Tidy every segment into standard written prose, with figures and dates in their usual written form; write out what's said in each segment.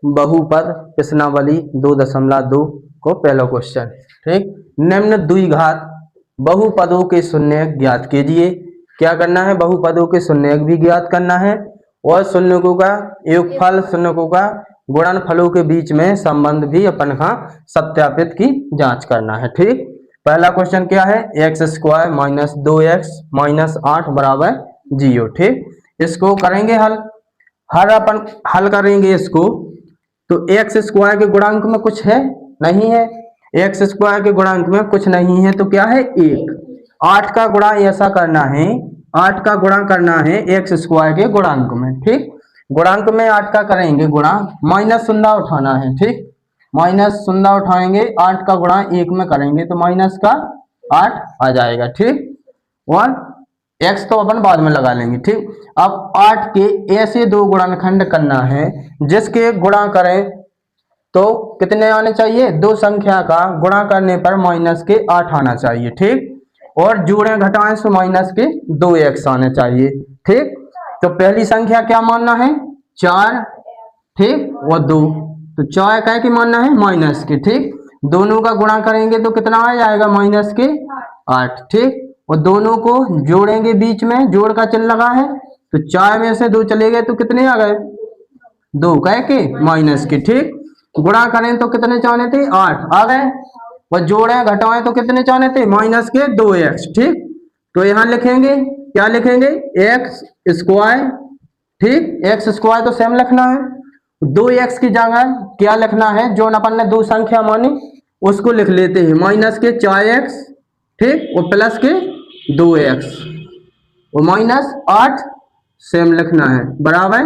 बहुपद प्रश्नावली 2.2 को पहला क्वेश्चन। ठीक, निम्न द्विघात बहुपदों के शून्यक ज्ञात कीजिए। क्या करना है, बहुपदों के शून्यक भी ज्ञात करना है और शून्यकों का योगफल, शून्यकों का गुणनफलों के बीच में संबंध भी अपन का सत्यापित की जांच करना है। ठीक, पहला क्वेश्चन क्या है, x² माइनस 2x माइनस 8 बराबर 0। ठीक, इसको करेंगे हल। अपन हल करेंगे इसको तो x² के गुणांक में कुछ है नहीं है, x² के गुणांक में कुछ नहीं है तो क्या है 1। 8 का गुणा ऐसा करना है, 8 का गुणा करना है x² के गुणांक में। ठीक, गुणांक में 8 का करेंगे गुणा, माइनस शून्य उठाना है। ठीक, माइनस शून्य उठाएंगे, 8 का गुणा 1 में करेंगे तो माइनस का 8 आ जाएगा। ठीक, और x तो अपन बाद में लगा लेंगे। ठीक, अब 8 के ऐसे दो गुणनखंड करना है जिसके गुणा करें तो कितने आने चाहिए, दो संख्या का गुणा करने पर माइनस के 8 आना चाहिए। ठीक, और जोड़ें घटाएं तो माइनस के 2x आने चाहिए। ठीक, तो पहली संख्या क्या मानना है 4, ठीक, और 2, तो 4 क्या की मानना है माइनस के। ठीक, दोनों का गुणा करेंगे तो कितना आ जाएगा माइनस के 8। ठीक, और दोनों को जोड़ेंगे, बीच में जोड़ का चिन्ह लगा है तो 4 में से 2 चले गए तो कितने आ गए 2 कह के माइनस के। ठीक, गुणा करें तो कितने चाहने थे 8 आ गए, और जोड़े घटाएं तो कितने चाहने थे माइनस के 2x। ठीक, तो यहाँ लिखेंगे, क्या लिखेंगे x²। ठीक, x² तो सेम लिखना है, 2x की जगह क्या लिखना है, जो अपन ने दो संख्या मानी उसको लिख लेते हैं माइनस के 4x। ठीक, और प्लस के 2x और माइनस 8 सेम लिखना है बराबर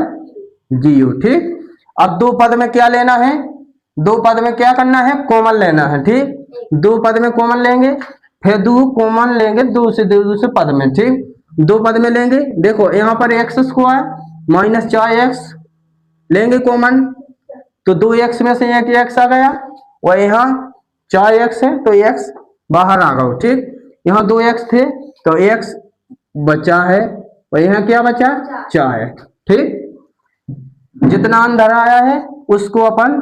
0। ठीक, अब दो पद में क्या लेना है, दो पद में क्या करना है कॉमन लेना है। ठीक, दो पद में कॉमन लेंगे, फिर दो कॉमन लेंगे दूसरे पद में। ठीक, दो पद में लेंगे, देखो यहाँ पर x² माइनस 4x लेंगे कॉमन तो 2x में से एक x आ गया, और यहाँ 4x है तो x बाहर आ गया। ठीक, यहाँ 2x थे तो x बचा है, और यहाँ क्या बचा 4 है। ठीक, जितना अंदर आया है उसको अपन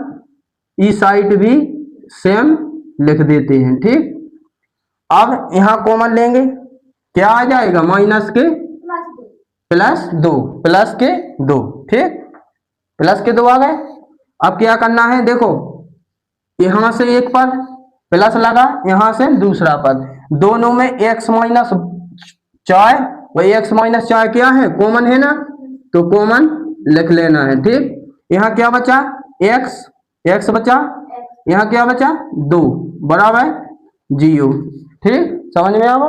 ई साइड भी सेम लिख देते हैं। ठीक, अब यहाँ कॉमन लेंगे, क्या आ जाएगा माइनस के प्लस 2, प्लस के 2। ठीक, प्लस के 2 आ गए। अब क्या करना है, देखो यहां से एक पद प्लस लगा, यहां से दूसरा पद, दोनों में x माइनस 4, वही x माइनस 4 क्या है कॉमन है ना, तो कॉमन लिख लेना है। ठीक, यहाँ क्या बचा x बचा, यहाँ क्या बचा 2 बराबर 0। ठीक, समझ में आवा।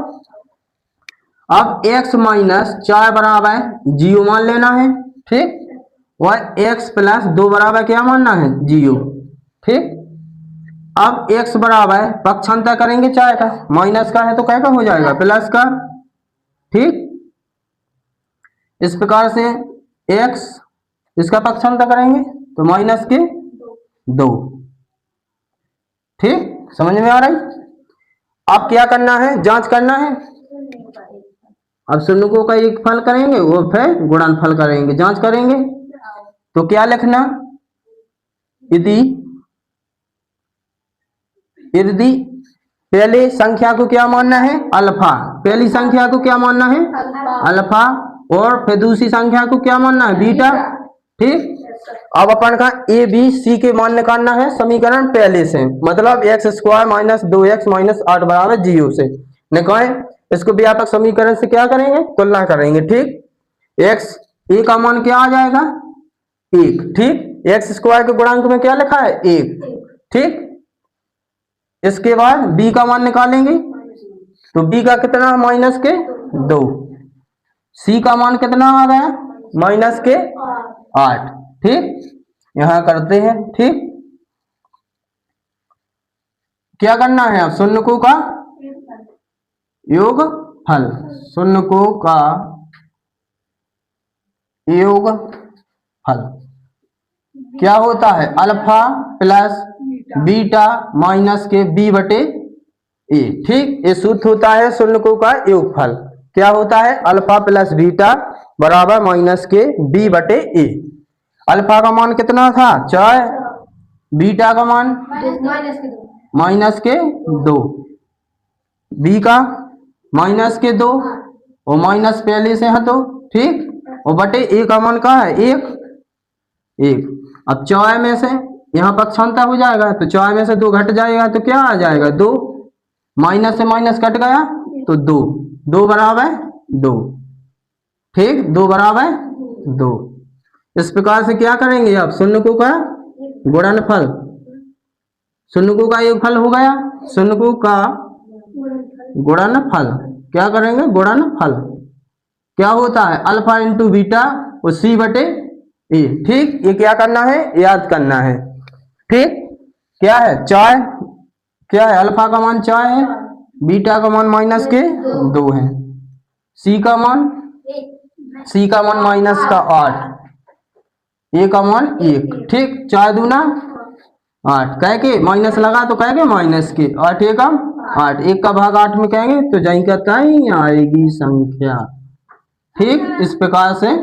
अब x माइनस 4 बराबर 0 मान लेना है। ठीक, और x प्लस 2 बराबर क्या मानना है 0। ठीक, अब x बराबर पक्षांतर करेंगे 4 का, माइनस का है तो क्या का हो जाएगा प्लस का। ठीक, इस प्रकार से x इसका पक्षांतर करेंगे तो माइनस के 2। ठीक, समझ में आ रहा है। अब क्या करना है, जांच करना है। अब शून्यकों का एक फल करेंगे वो फिर गुणनफल करेंगे, जांच करेंगे तो क्या लिखना, यदि पहले संख्या को क्या मानना है अल्फा, पहली संख्या को क्या मानना है अल्फा, और फिर दूसरी संख्या को क्या मानना है बीटा। ठीक, अब अपन का ए बी सी के मान निकालना है समीकरण पहले से, मतलब x² माइनस 2x माइनस 8 बराबर 0 से निकालें। इसको व्यापक समीकरण से क्या करेंगे तुलना करेंगे। ठीक, x ए का मान क्या आ जाएगा 1। ठीक, x² के गुणांक में क्या लिखा है 1। ठीक, इसके बाद b का मान निकालेंगे तो b का कितना माइनस के 2, c का मान कितना आ गया माइनस के 8। ठीक, यहां करते हैं। ठीक, क्या करना है अब शून्यकों का योगफल, शून्यकों का योगफल क्या होता है अल्फा प्लस बीटा माइनस के b बटे ए। ठीक, ये सूत्र होता है शून्यकों का योगफल, क्या होता है अल्फा प्लस बीटा बराबर माइनस के b बटे ए। अल्फा का मान कितना था 4, बीटा का मान माइनस के 2, बी का माइनस के 2 और माइनस पहले से है तो ठीक, और बटे ए का मान कहाँ है 1। अब 4 में से यहाँ पक्षांतर हो जाएगा तो 4 में से 2 घट जाएगा तो क्या आ जाएगा 2, माइनस से माइनस कट गया तो 2 बराबर 2, ठीक, 2 बराबर 2। इस प्रकार से क्या करेंगे अब शून्यकों का गुणनफल, शून्यकों का योगफल हो गया, शून्यकों का गुणनफल क्या करेंगे गुणनफल क्या होता है अल्फा इंटू बीटा और सी बटे ए, ठीक, ये क्या करना है याद करना है, ठीक, क्या है 4, क्या है अल्फा का मान 4 है, बीटा का मान माइनस के 2 है, सी का मान माइनस का 8, ए का मान 1, ठीक, 4 दूना 8, कह के माइनस लगा तो कह के माइनस के 8 एकम 8, 1 का भाग 8 में कहेंगे तो जाई का ताई आएगी संख्या, ठीक, इस प्रकार से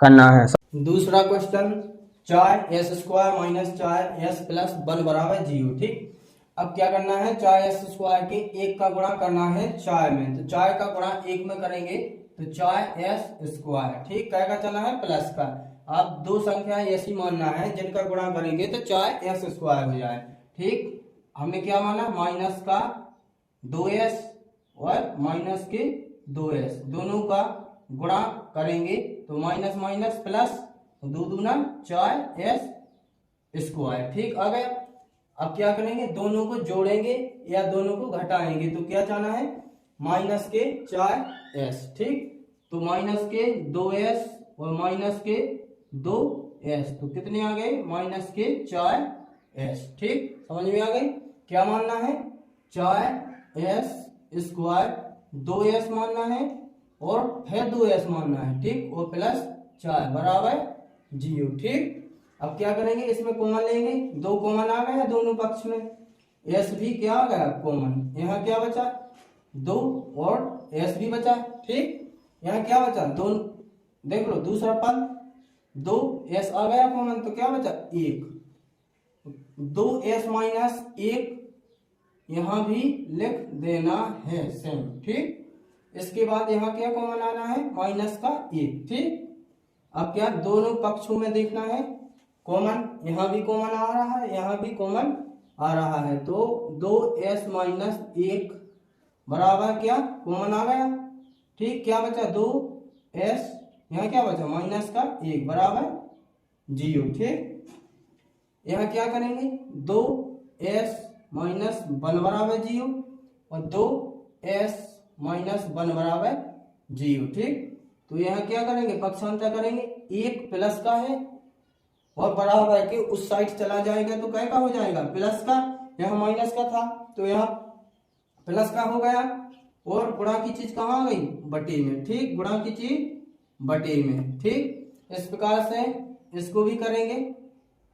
करना है। दूसरा question 4s² minus 4s plus 1 बराबर 0, ठीक। अब क्या करना है 4s² के 1 का गुणा करना है 4 में, तो 4 का गुणा 1 में करेंगे तो 4s², ठीक, क्या का चला है प्लस का। अब दो संख्या ऐसी मानना है जिनका गुणा करेंगे तो 4s² हो जाए, ठीक। हमने क्या माना माइनस का 2s और माइनस के 2s दोनों का गुणा करेंगे तो माइनस माइनस प्लस 2 दूना 4s², ठीक आ गया। अब क्या करेंगे दोनों को जोड़ेंगे या दोनों को घटाएंगे तो क्या जाना है माइनस के 4s, ठीक, तो माइनस के 2s और माइनस के 2s तो कितने आ गए माइनस के 4s, ठीक, समझ में आ गई। क्या मानना है 4s², 2s मानना है और फिर 2s मानना है, ठीक, और प्लस 4 बराबर 0, ठीक। अब क्या करेंगे इसमें कॉमन लेंगे, 2 कॉमन आ गए दोनों पक्ष में, s भी क्या आ गया कॉमन, यहाँ क्या बचा 2 और s भी बचा, ठीक, यहाँ क्या बचा 2, देख लो दूसरा पद 2s आ गया कॉमन तो क्या बचा 1, 2s माइनस 1 यहाँ भी लिख देना है सेम, ठीक। इसके बाद यहाँ क्या कॉमन आना है माइनस का 1, ठीक। अब क्या दोनों पक्षों में देखना है कॉमन, यहाँ भी कॉमन आ रहा है यहाँ भी कॉमन आ रहा है तो 2s माइनस 1 बराबर क्या कॉमन आ गया, ठीक, क्या बचा 2s, यहाँ क्या बचा माइनस का 1 बराबर 0, ठीक। यहाँ क्या करेंगे 2s माइनस 1 बराबर 0 और 2s माइनस 1 बराबर 0, ठीक। तो यहाँ क्या करेंगे पक्षांतर करेंगे, 1 प्लस का है और बराबर के उस साइड चला जाएगा तो क्या का हो जाएगा प्लस का, यहाँ माइनस का था तो यहाँ प्लस का हो गया और गुणा की चीज कहाँ आ गई बटे में, ठीक, गुणा की चीज बटे में, ठीक। इस प्रकार से इसको भी करेंगे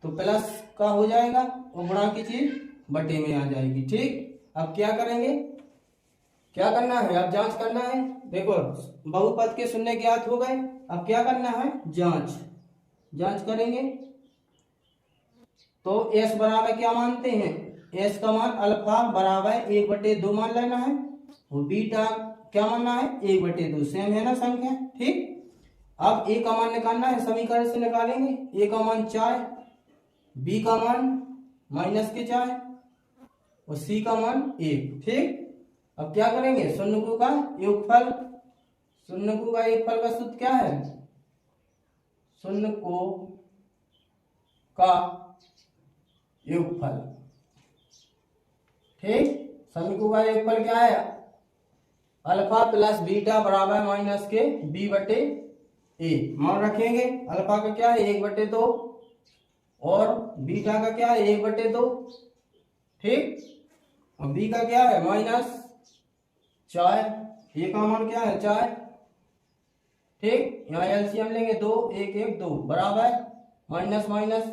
तो प्लस का हो जाएगा और गुणा की चीज बटे में आ जाएगी, ठीक। अब क्या करेंगे क्या करना है अब जांच करना है, देखो बहुपद के शून्य ज्ञात हो गए, अब क्या करना है जांच करेंगे तो s बराबर क्या मानते हैं s का मान अल्फा बराबर 1/2 मान लेना है और बीटा क्या मानना है 1/2, सेम है ना संख्या, ठीक। अब a का मान निकालना है, समीकरण से निकालेंगे, a का मान 4, b का मान माइनस के 4 और c का मान 1, ठीक। अब क्या करेंगे शून्यकों का योगफल, शून्यकों का योगफल का सूत्र क्या है शून्यकों का योगफल, ठीक, शून्यकों का योगफल क्या है अल्फा प्लस बीटा बराबर माइनस के b/a, मान रखेंगे अल्फा का क्या है 1/2 और बीटा का क्या है 1/2, ठीक, और b का क्या है माइनस 4, a का मान क्या है 4, ठीक। यहाँ एलसीएम लेंगे 2 1 1 2 बराबर माइनस माइनस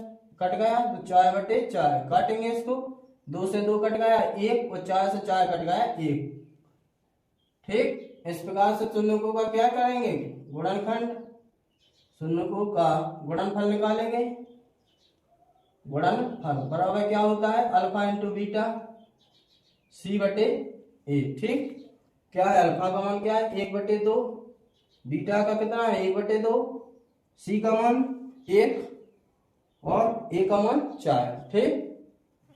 कट गया तो 4/4 काटेंगे इसको, 2 से 2 कट गया 1 और 4 से 4 कट गया 1, ठीक। इस प्रकार से शून्यकों का क्या करेंगे गुणनखंड, शून्यकों का गुणनफल निकालेंगे गुणनफल बराबर क्या होता है अल्फा इंटू बीटा सी बटे ए। ठीक, क्या है अल्फा का मान क्या है 1/2, बीटा का कितना है 1/2, सी का मान 1 और ए का मान 4। ठीक,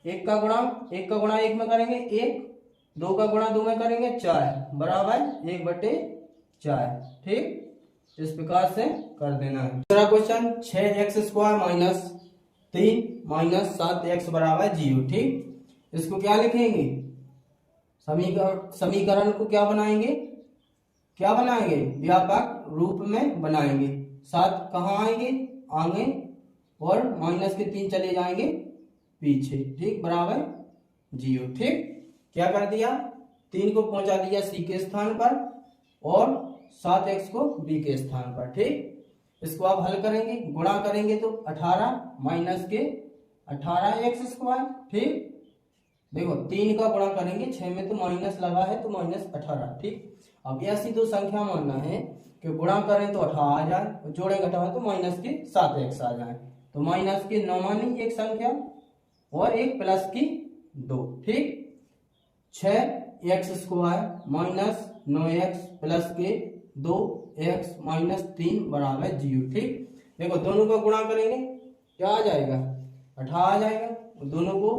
1 का गुणा 1 में करेंगे 1, 2 का गुणा 2 में करेंगे 4 बराबर 1/4। ठीक, इस प्रकार से कर देना है। दूसरा question 6x² minus 3 minus 7x बराबर 0। ठीक, इसको क्या लिखेंगे समीकरण को क्या बनाएंगे व्यापक रूप में बनाएंगे। 7 कहाँ आएंगे आगे और माइनस के 3 चले जाएंगे पीछे। ठीक, बराबर 0। ठीक, क्या कर दिया 3 को पहुंचा दिया सी के स्थान पर और 7x को बी के स्थान पर। ठीक, इसको आप हल करेंगे गुणा करेंगे तो 18 माइनस के 18x²। ठीक, देखो 3 का गुणा करेंगे 6 में तो माइनस लगा है तो -18। ठीक, अब ऐसी दो संख्या मानना है कि गुणा करें तो 18 आ जाए और जोड़ेंगे 18 तो माइनस के 7x आ जाए। तो माइनस के 9 मानी एक संख्या और एक प्लस की 2। ठीक, 6x² माइनस 9x प्लस के 2x माइनस 3 बराबर 0। ठीक, देखो दोनों का गुणा करेंगे क्या आ जाएगा 18 आ जाएगा, दोनों को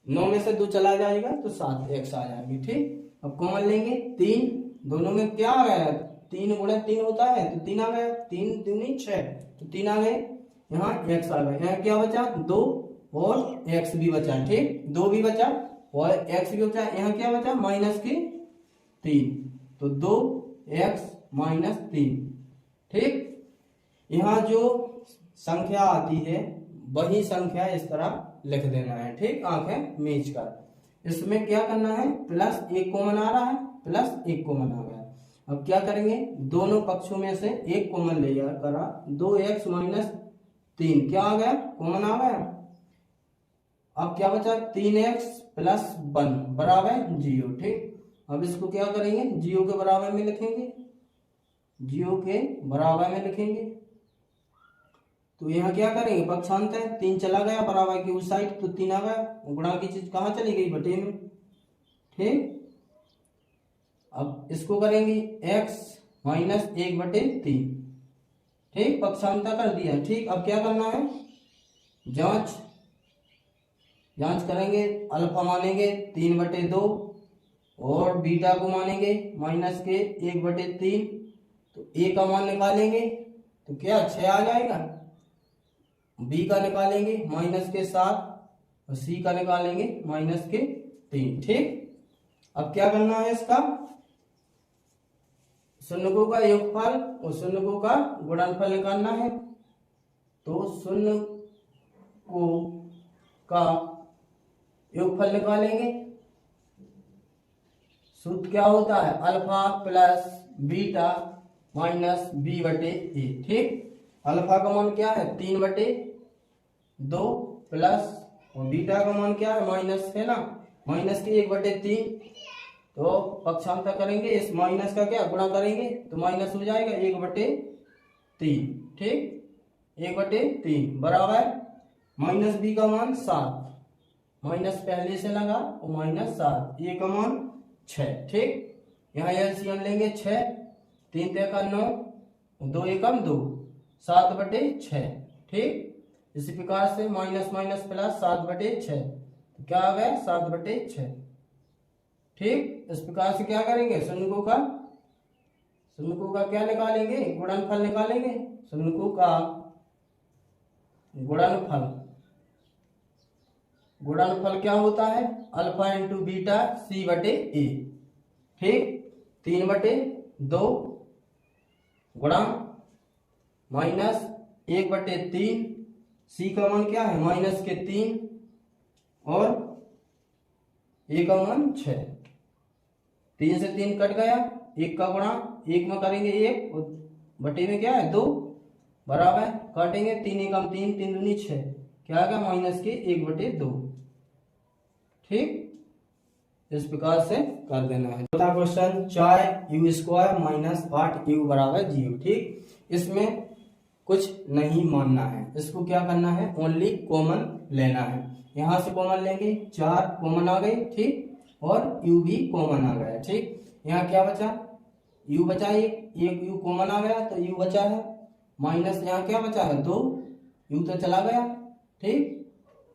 9 में से 2 चला जाएगा तो 7x आ जाएगी। ठीक, अब कॉमन लेंगे 3, दोनों में क्या आ गया 3 गुणा 3 होता है तो 3 आ गया, 3 दूनी 6 तो 3 आ गए, यहाँ x आ गया, यहाँ क्या बचा 2 और x भी बचा। ठीक, 2 भी बचा और x भी बचा, यहाँ क्या बचा माइनस के 3 तो 2x माइनस 3। ठीक, यहाँ जो संख्या आती है वही संख्या इस तरह लिख देना है। ठीक, आंखें मीच कर इसमें क्या करना है प्लस 1 कॉमन आ रहा है, प्लस 1 कॉमन आ गया। अब क्या करेंगे दोनों पक्षों में से 1 कॉमन ले करा 2x माइनस 3 क्या आ गया कॉमन आ गया। अब क्या बचा 3x प्लस 1 बराबर 0। ठीक, अब इसको क्या करेंगे 0 के बराबर में लिखेंगे, 0 के बराबर में लिखेंगे तो यहाँ क्या करेंगे पक्षांतर 3 चला गया बराबर की उस साइड तो 3 आ गया, गुणा की चीज कहाँ चली गई बटे में। ठीक, अब इसको करेंगे x माइनस 1/3। ठीक, पक्षांतर कर दिया। ठीक, अब क्या करना है जांच करेंगे, अल्फा मानेंगे 3/2 और बीटा को मानेंगे माइनस के 1/3 तो a का मान निकालेंगे तो क्या 6 आ जाएगा, बी का निकालेंगे माइनस के 7 और सी का निकालेंगे माइनस के 3। ठीक, अब क्या करना है इसका शून्यकों का योगफल और शून्यकों का गुणनफल निकालना है। तो शून्यकों का योगफल निकालेंगे, सूत्र क्या होता है alpha plus beta minus b/a। ठीक, अल्फा का मान क्या है 3/2 प्लस और बीटा का मान क्या है माइनस है ना माइनस के 1/3 तो पक्षांतर करेंगे इस माइनस का क्या गुणा करेंगे तो माइनस हो जाएगा 1/3। ठीक, 1/3 बराबर माइनस बी का मान 7 माइनस पहले से लगा और माइनस 7 ए का मान 6। ठीक, यहाँ एलसीएम लेंगे 6 3 का 9 2 एकम 2 7/6। ठीक, इसी प्रकार से माइनस माइनस प्लस 7/6 तो क्या आ गया 7/6। ठीक, इस प्रकार से क्या करेंगे शून्यकों का क्या निकालेंगे गुणनफल निकालेंगे, शून्यकों का गुणनफल क्या होता है अल्फा इंटू बीटा c/a। ठीक, 3/2 गुणा माइनस 1/3 सी का मान क्या है माइनस के 3 और ए का मान 6। 3 से 3 कट गया, 1 का गुणा 1 में करेंगे 1 और बटे में क्या है 2 बराबर काटेंगे 3 एकम 3 3 दूनी 6 क्या आ गया माइनस के 1/2। ठीक, इस प्रकार से कर देना है। चौथा क्वेश्चन 4u² माइनस 8u बराबर 0। ठीक, इसमें कुछ नहीं मानना है, इसको क्या करना है, ओनली कॉमन लेना है। यहाँ से कॉमन लेंगे, 4 कॉमन आ गए, ठीक, और u भी कॉमन आ गया, ठीक। यहाँ क्या बचा, u बचा, एक u कॉमन आ गया तो u बचा है, माइनस यहाँ क्या बचा है 2, u तो चला गया, ठीक।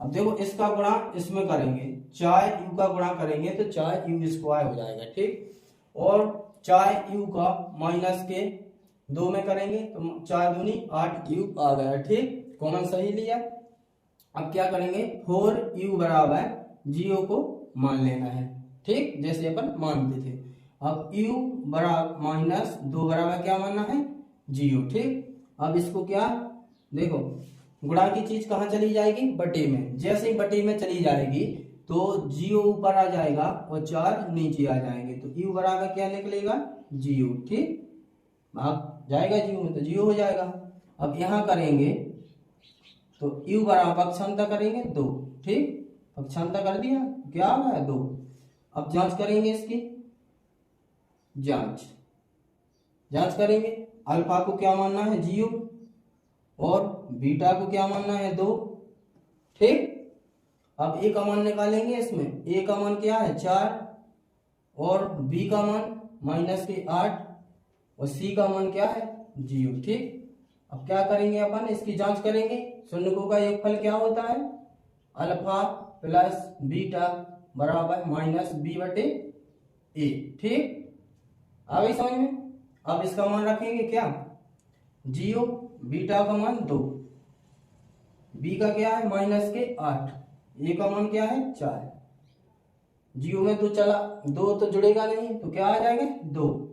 अब देखो इसका गुणा इसमें करेंगे, चाहे u का गुणा करेंगे तो चाहे u स्क्वायर हो जाएगा, ठीक, और चाहे u का माइनस के 2 में करेंगे तो 4 दूनी 8u आ गया, ठीक, कॉमन सही लिया। अब क्या करेंगे, 4u बराबर 0 को मान लेना है, ठीक, जैसे अपन मानते थे। अब u बराबर माइनस 2 बराबर क्या मानना है, 0, ठीक। अब इसको क्या, देखो गुणा की चीज कहाँ चली जाएगी, बटे में, जैसे ही बटे में चली जाएगी तो 0 ऊपर आ जाएगा और 4 नीचे आ जाएंगे, तो u बराबर क्या निकलेगा, 0, ठीक, भाग जाएगा 0 में तो 0 हो जाएगा। अब यहाँ करेंगे तो u बराबर पक्षांतर करेंगे 2, ठीक, पक्षांतर कर दिया, क्या आ रहा है 2। अब जांच करेंगे, इसकी जांच करेंगे, अल्फा को क्या मानना है 0 और बीटा को क्या मानना है 2, ठीक। अब a का मान निकालेंगे, इसमें a का मान क्या है 4 और b का मान माइनस के 8 और c का मान क्या है 0, ठीक। अब क्या करेंगे, अपन इसकी जांच करेंगे, शून्यकों का योगफल क्या होता है, अल्फा प्लस बीटा बराबर माइनस b बटे a, ठीक, आ गई समझ में। अब इसका मान रखेंगे क्या 0, बीटा का मान 2, b का क्या है माइनस के 8, a का मान क्या है 4, 0 में 2 चला, 2 तो जुड़ेगा नहीं तो क्या आ जाएगा 2,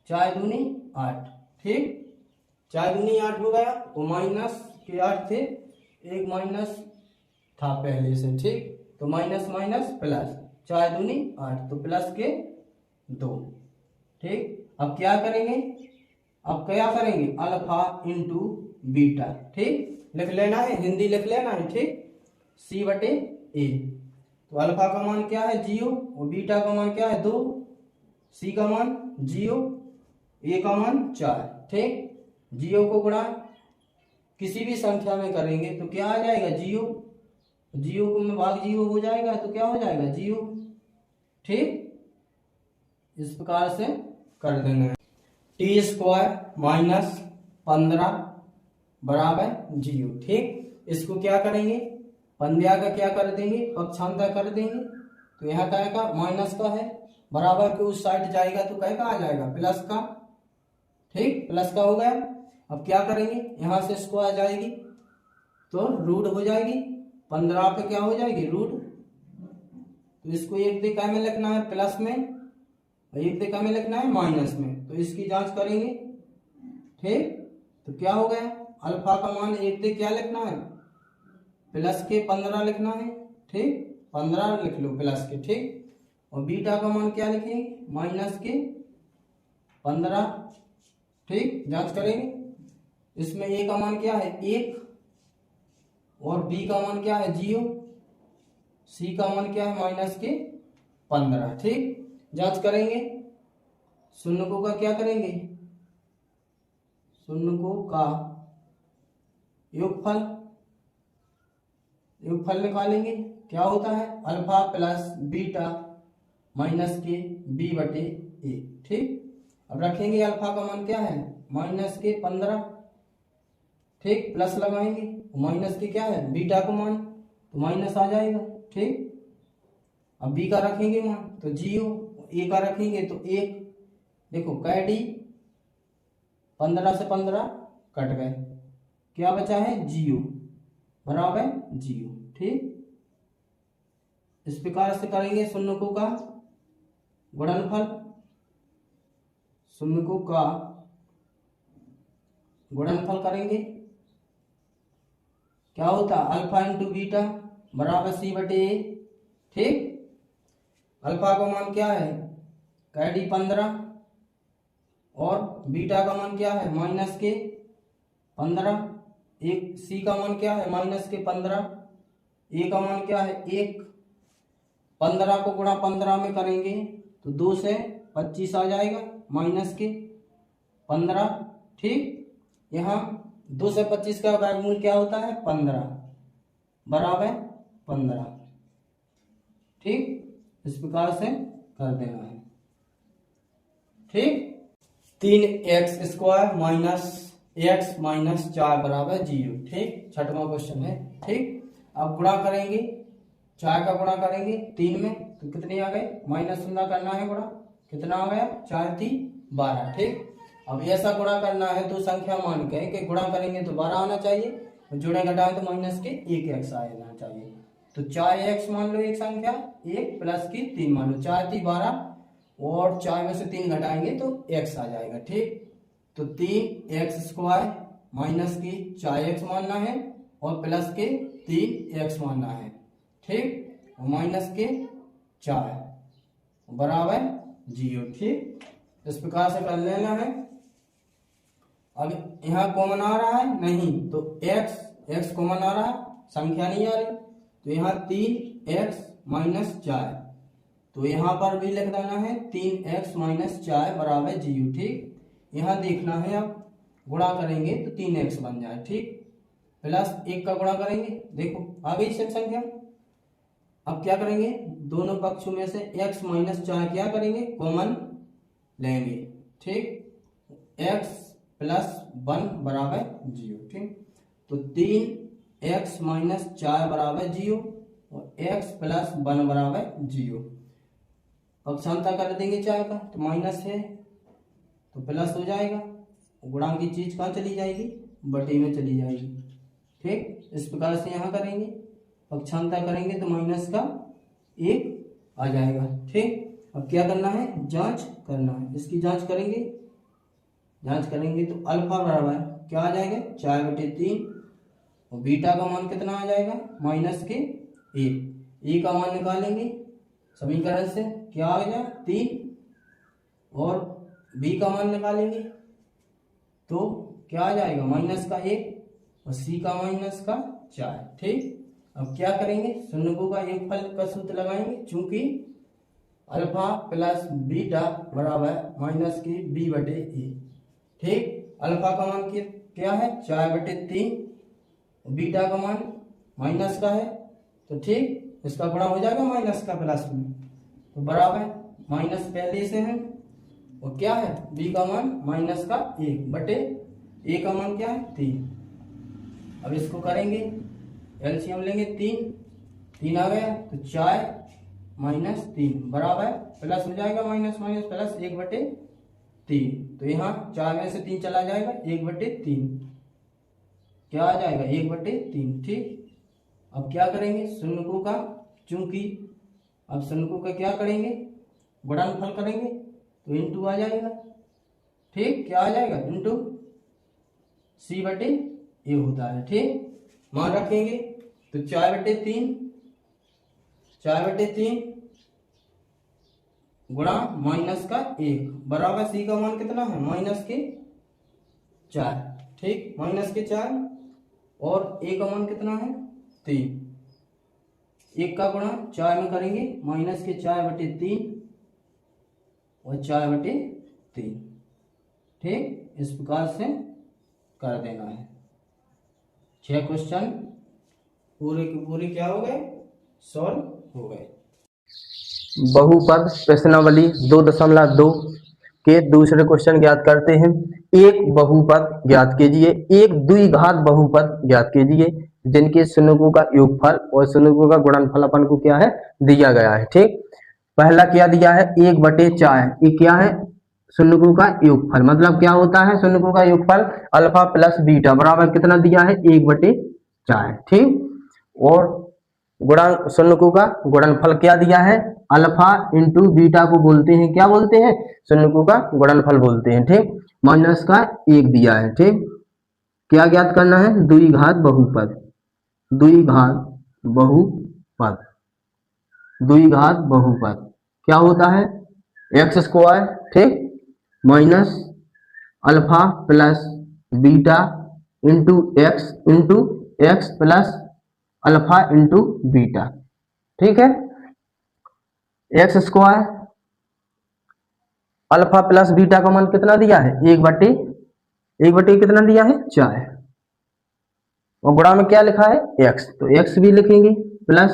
4 दूनी 8, ठीक, 4 दूनी 8 हो गया, वो माइनस के 8 थे, एक माइनस था पहले से, ठीक, तो माइनस माइनस प्लस, 4 दूनी 8 तो प्लस के 2, ठीक। अब क्या करेंगे, अब क्या करेंगे, अल्फा इंटू बीटा, ठीक, लिख लेना है, हिंदी लिख लेना है, ठीक, c बटे a, तो अल्फा का मान क्या है 0 और बीटा का मान क्या है 2, c का मान 0, a का मान 4, ठीक। 0 को गुणा किसी भी संख्या में करेंगे तो क्या आ जाएगा 0, 0 को में भाग 0 हो जाएगा तो क्या हो जाएगा 0, ठीक, इस प्रकार से कर देना है। टी स्क्वायर माइनस 15 बराबर 0, ठीक। इसको क्या करेंगे, 15 का क्या कर देंगे, पक्षांतर कर देंगे, तो यहाँ क्या का माइनस का है, बराबर के उस साइड जाएगा तो क्या का आ जाएगा प्लस का, ठीक, प्लस का हो गया। अब क्या करेंगे, यहाँ से स्क्वायर जाएगी तो रूट हो जाएगी, 15 पे क्या हो जाएगी रूट, तो इसको एक दिशा में लिखना है प्लस में और एक दिशा में लिखना है माइनस में, तो इसकी जांच करेंगे, ठीक, तो क्या हो गया, अल्फा का मान एक दिशा क्या लिखना है प्लस के 15 लिखना है, ठीक, 15 लिख लो प्लस के, ठीक, और बीटा का मान क्या लिखेंगे माइनस के 15, ठीक, जांच करेंगे, इसमें a का मान क्या है 1 और b का मान क्या है 0, c का मान क्या है माइनस के 15, ठीक, जांच करेंगे, शून्यकों का क्या करेंगे, शून्यकों का योगफल निकालेंगे, क्या होता है अल्फा प्लस बीटा माइनस के b बटे a, ठीक। अब रखेंगे अल्फा का मान क्या है माइनस के 15, ठीक, प्लस लगाएंगे, माइनस के क्या है बीटा का मान तो माइनस आ जाएगा, ठीक। अब b का रखेंगे मान तो 0, a का रखेंगे तो 1, देखो कैडी 15 से 15 कट गए, क्या बचा है 0 बराबर 0, ठीक। इस प्रकार से करेंगे शून्यकों का गुणनफल, शून्यकों का गुणनफल करेंगे, क्या होता है अल्फा इंटू बीटा बराबर c बटे a, ठीक। अल्फा का मान क्या है कैडी 15 और बीटा का मान क्या है माइनस के 15, एक c का मान क्या है माइनस के 15, a का मान क्या है 1, 15 को गुणा 15 में करेंगे तो 2 से 25 आ जाएगा माइनस के 15, ठीक। यहाँ 2 से 25 का वर्गमूल क्या होता है 15 बराबर 15। ठीक, इस प्रकार से कर देना है। ठीक, 3x² माइनस x माइनस 4 बराबर 0। ठीक, छठवां क्वेश्चन है। ठीक, अब गुणा करेंगे, 4 का गुणा करेंगे 3 में तो कितने आ गए, माइनस शून्य करना है गुणा, कितना आ गया 4 3 12। ठीक, अब ऐसा गुणा करना है दो संख्या मान के कि गुणा करेंगे तो 12 आना चाहिए, जोड़े घटाए तो माइनस के 1x आना चाहिए। तो 4x मान लो एक संख्या, 1 प्लस की 3 मान लो, 4 3 12 और 4 में से 3 घटाएंगे तो x आ जाएगा। ठीक, तो 3x² माइनस की 4x मानना है और प्लस के 3x मानना है। ठीक, और माइनस के 4 बराबर 0। ठीक, इस प्रकार से कर लेना है। अब यहाँ कॉमन आ रहा है नहीं तो x कॉमन आ रहा है, संख्या नहीं आ रही, तो यहाँ 3x माइनस 4, तो यहाँ पर भी लिख देना है 3x माइनस 4 बराबर 0। ठीक, यहाँ देखना है, अब गुणा करेंगे तो 3x बन जाए। ठीक, प्लस 1 का गुणा करेंगे, देखो आ गई सेम संख्या। अब क्या करेंगे, दोनों पक्षों में से x माइनस 4 क्या करेंगे, कॉमन लेंगे। ठीक, x प्लस 1 बराबर 0। ठीक, तो 3x माइनस 4 बराबर 0 और x प्लस 1 बराबर 0। पक्षांतर कर देंगे 4 का तो माइनस है तो प्लस हो जाएगा, गुणांक की चीज कहाँ चली जाएगी, बटे में चली जाएगी। ठीक, इस प्रकार से यहाँ करेंगे, पक्षांतर करेंगे तो माइनस का 1 आ जाएगा। ठीक, अब क्या करना है, जांच करना है, इसकी जांच करेंगे तो अल्फा बराबर क्या आ जाएगा 4/3 और बीटा का मान कितना आ जाएगा माइनस के 1। ए का मान निकालेंगे समीकरण से, क्या आ गया 3 और बी का मान निकालेंगे तो क्या आ जाएगा माइनस का 1 और सी का माइनस का 4। ठीक, अब क्या करेंगे, शून्यकों का योगफल का सूत्र लगाएंगे, चूंकि अल्फा प्लस बीटा बराबर माइनस की b/a। ठीक, अल्फा का मान क्या है 4/3, बीटा का मान माइनस का है, तो ठीक इसका गुणा हो जाएगा माइनस का प्लस में, तो बराबर माइनस पहले से है और क्या है b का मान माइनस का 1/a का मान क्या है 3। अब इसको करेंगे, एलसीएम लेंगे 3 आ गया तो 4 माइनस 3 बराबर प्लस हो जाएगा माइनस माइनस प्लस 1/3, तो यहाँ 4 में से 3 चला जाएगा 1/3 क्या आ जाएगा 1/3। ठीक, अब क्या करेंगे शून्यकों का, चूंकि अब शून्यकों का क्या करेंगे गुणनफल करेंगे तो इंटू आ जाएगा। ठीक, क्या आ जाएगा इंटू c/a होता है। ठीक, मान रखेंगे तो 4/3 गुणा माइनस का 1 बराबर सी का मान कितना है माइनस के 4। ठीक, माइनस के 4 और ए का मान कितना है 3। 1 का गुणा 4 में करेंगे माइनस के 4/3 और 4/3। ठीक, इस प्रकार से कर देना है। 6 क्वेश्चन पूरे के पूरे क्या हो गए, सॉल्व हो गए। बहुपद प्रश्नावली 2.2 के दूसरे क्वेश्चन ज्ञात करते हैं। एक बहुपद ज्ञात कीजिए, एक द्विघात बहुपद ज्ञात कीजिए जिनके शून्यकों का योगफल और शून्यकों का गुणनफल अपन को क्या है दिया गया है। ठीक, पहला क्या दिया है 1/4, ये क्या है शून्यकों का योगफल, मतलब क्या होता है शून्यकों का योगफल अल्फा प्लस बीटा बराबर कितना दिया है 1/4। ठीक, और गुणांक शून्यकों का गुणनफल क्या दिया है अल्फा इंटू बीटा को बोलते हैं, क्या बोलते हैं शून्यकों का गुणनफल बोलते हैं। ठीक, माइनस का 1 दिया है। ठीक, क्या ज्ञात करना है द्विघात बहुपद, द्विघात बहुपद क्या होता है x²। ठीक, minus alpha plus beta into x plus alpha into beta. ठीक है, x² अल्फा प्लस बीटा का मान कितना दिया है 1/1 कितना दिया है 4। और गुणा में क्या लिखा है x, तो x भी लिखेंगे प्लस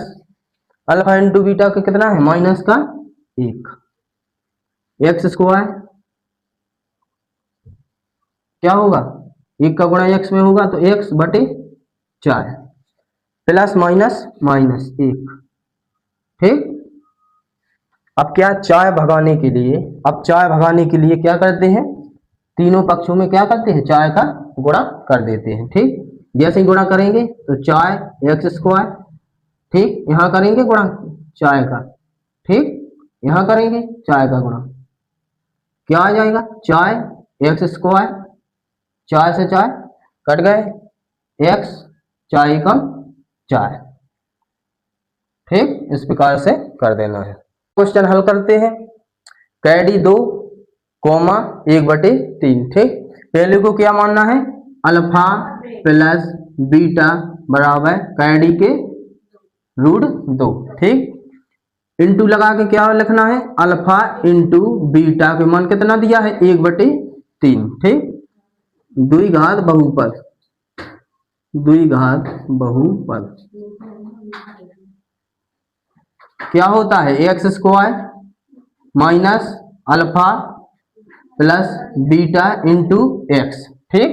अल्फा इंटू बीटा का कितना है माइनस का 1, एक्स स्क्वायर क्या होगा 1 का गुणा x में होगा तो x बटे 4 प्लस माइनस माइनस 1। ठीक, अब क्या चाय भगाने के लिए, अब चाय भगाने के लिए क्या करते हैं, तीनों पक्षों में क्या करते हैं चाय का गुणा कर देते हैं। ठीक, जैसे ही गुणा करेंगे तो चाय एक्स स्क्वायर, ठीक, यहाँ करेंगे गुणा चाय का, ठीक, यहाँ करेंगे चाय का गुणा, क्या आ जाएगा चाय एक्स स्क्वायर, चाय से चाय कट गए, एक्स चाय कम चाय। ठीक, इस प्रकार से कर देना है। क्वेश्चन हल करते हैं। कैडी 2 कोमा 1/3। ठीक, पहले को क्या मानना है अल्फा प्लस बीटा बराबर कैडी के रूट 2। ठीक, इंटू लगा के क्या लिखना है अल्फा इंटू बीटा के मान कितना दिया है 1/3। ठीक, द्विघात बहुपद, द्विघात बहुपद क्या होता है x square minus alpha plus beta into x. ठीक,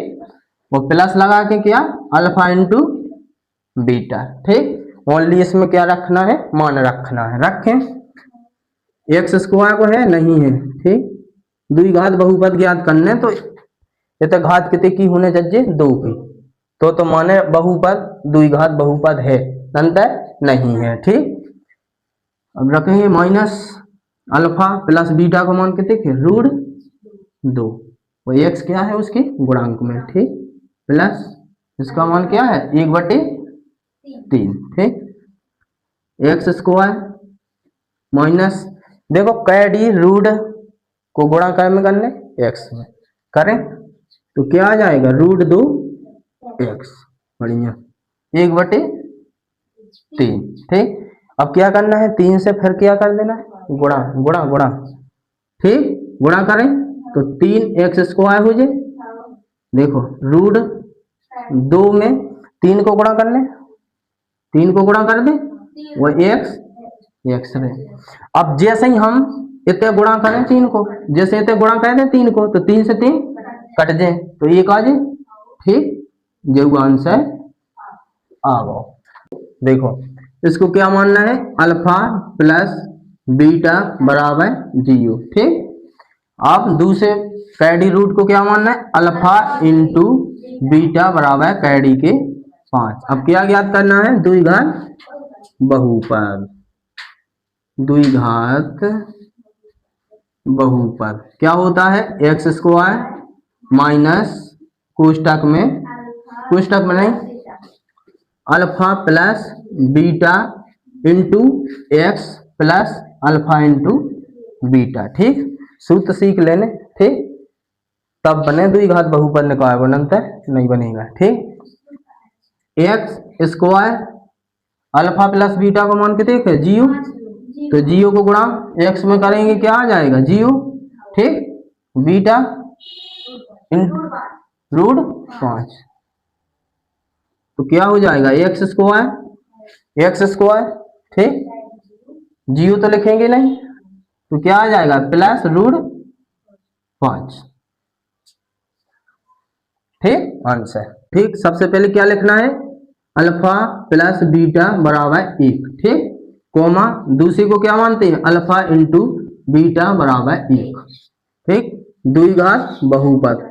वो प्लस लगा के क्या अल्फा इंटू बीटा। ठीक, ओनली इसमें क्या रखना है मान रखना है, रखें एक्स स्क्वायर को है नहीं है। ठीक, द्विघात बहुपद ज्ञात करने तो ये तो घात कितने की होने चाहिए 2 की, तो माने बहुपद द्विघात बहुपद है अंतर नहीं है। ठीक, अब रखेंगे माइनस अल्फा प्लस बीटा का मान कितने के रूट 2, वो एक्स क्या है उसके गुणांक में। ठीक, प्लस इसका मान क्या है 1/3। ठीक, एक्स स्क्वायर माइनस देखो कैडी रूट को गुणा कर में करने एक्स में करें तो क्या आ जाएगा रूट 2 एक्स, बढ़िया 1/3। ठीक, अब क्या करना है 3 से फिर क्या कर देना है गुणा गुणा गुणा। ठीक, गुणा करें तो 3 एक्स स्क्वायर हो जाए, देखो रूट 2 में 3 को गुणा कर ले, 3 को गुणा कर दे वो एक्स एक्स रहे। अब जैसे ही हम इतने गुणा करें 3 को, जैसे इतने गुणा कर दें 3 को तो 3 से 3 कट जाए तो 1 आ जाए। ठीक, जो आंसर आ गया। देखो इसको क्या मानना है अल्फा प्लस बीटा बराबर 0। ठीक, आप दूसरे कैडी रूट को क्या मानना है अल्फा इंटू बीटा बराबर कैडी के 5। अब क्या ज्ञात करना है द्विघात बहुपद, द्विघात बहुपद क्या होता है एक्स स्क्वायर माइनस कोष्टक में नहीं alpha plus beta into x plus alpha into beta. ठीक, सूत्र सीख लेने। ठीक, तब बने द्विघात बहुपद निकाय नंतर नहीं बनेगा। ठीक, x square alpha plus beta को मान के देखे 0, तो 0 को गुणा एक्स में करेंगे क्या आ जाएगा 0। ठीक, बीटा रूट 5 तो क्या हो जाएगा एक्स स्क्वायर। ठीक, 0 तो लिखेंगे नहीं तो क्या आ जाएगा प्लस रूट 5। ठीक, आंसर। ठीक, सबसे पहले क्या लिखना है अल्फा प्लस बीटा बराबर 1। ठीक, कोमा दूसरे को क्या मानते हैं अल्फा इंटू बीटा बराबर 1। ठीक, द्विघात बहुपद,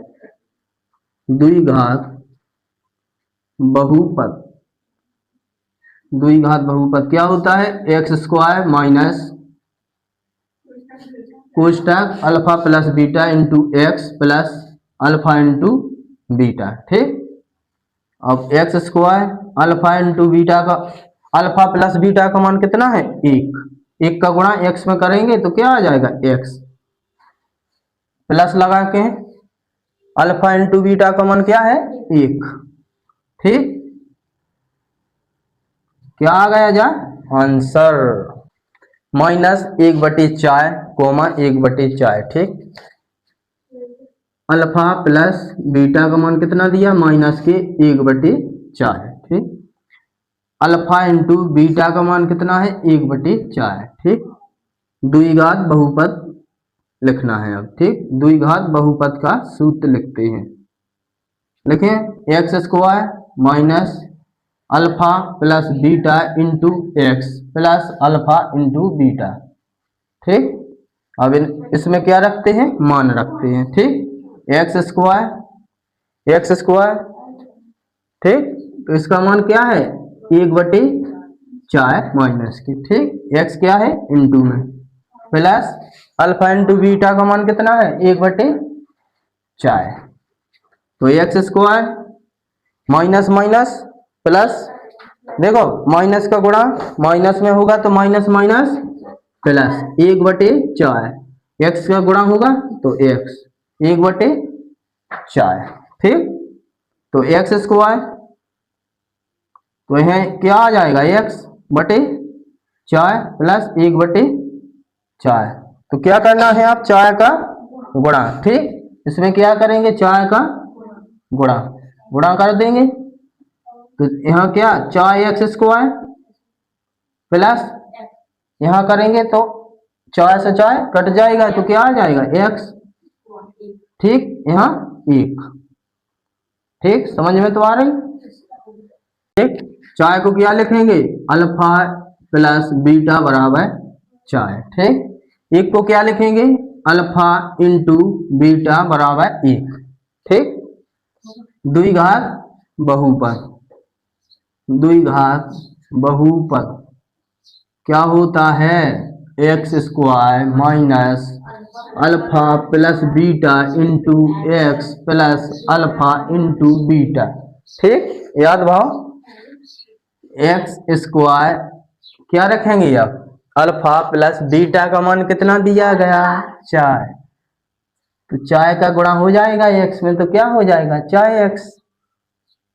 द्विघात बहुपद, द्विघात बहुपद क्या होता है एक्स स्क्वायर माइनस कोष्टक alpha plus beta into x plus alpha into beta. ठीक, अब x square alpha into beta का अल्फा प्लस बीटा का मान कितना है 1 का गुणा एक्स में करेंगे तो क्या आ जाएगा एक्स प्लस लगा के अल्फा इंटू बीटा का मान क्या है 1। ठीक, क्या आ गया जा आंसर माइनस 1/4 कोमा 1/4। ठीक, अल्फा प्लस बीटा का मान कितना दिया माइनस के 1/4। 4, ठीक। अल्फा इंटू बीटा का मान कितना है, 1/4, ठीक। द्विघात बहुपद लिखना है अब, ठीक। द्विघात बहुपद का सूत्र लिखते हैं, लिखें x square minus alpha plus beta into x plus alpha into beta, ठीक। अब इसमें क्या रखते हैं, मान रखते हैं, ठीक। एक्स स्क्वायर, ठीक। तो इसका मान क्या है, 1/4 माइनस की, ठीक। एक्स क्या है, इंटू में, प्लस अल्फा इंटू बीटा का मान कितना है, 1/4। तो x square minus minus plus, देखो माइनस का गुणा माइनस में होगा तो माइनस माइनस प्लस 1/4, एक्स का गुणा होगा तो एक्स 1/4, ठीक। तो एक्स स्क्वायर, तो यह क्या आ जाएगा, x/4 प्लस 1/4। तो क्या करना है आप, 4 का गुणा, ठीक। इसमें क्या करेंगे, 4 का गुणा कर देंगे, तो यहाँ क्या 4x स्क्वायर प्लस यहाँ करेंगे तो 4 से 4 कट जाएगा तो क्या आ जाएगा, x, ठीक। यहाँ 1, ठीक। समझ में तो आ रही, ठीक। 4 को क्या लिखेंगे, अल्फा प्लस बीटा बराबर 4, ठीक। 1 को क्या लिखेंगे, अल्फा इंटू बीटा बराबर 1, ठीक। द्विघात बहुपद क्या होता है, x square minus alpha plus beta into x plus alpha into beta, ठीक। याद भाव, एक्स स्क्वायर क्या रखेंगे आप, अल्फा प्लस बीटा का मान कितना दिया गया, 4, तो 4 का गुणा हो जाएगा एक्स में, तो क्या हो जाएगा 4x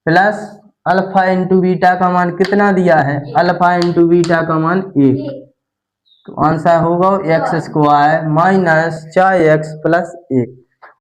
plus alpha into beta का मान कितना दिया है, अल्फा इंटू बीटा का मान 1, तो आंसर होगा x square minus 4x plus 1।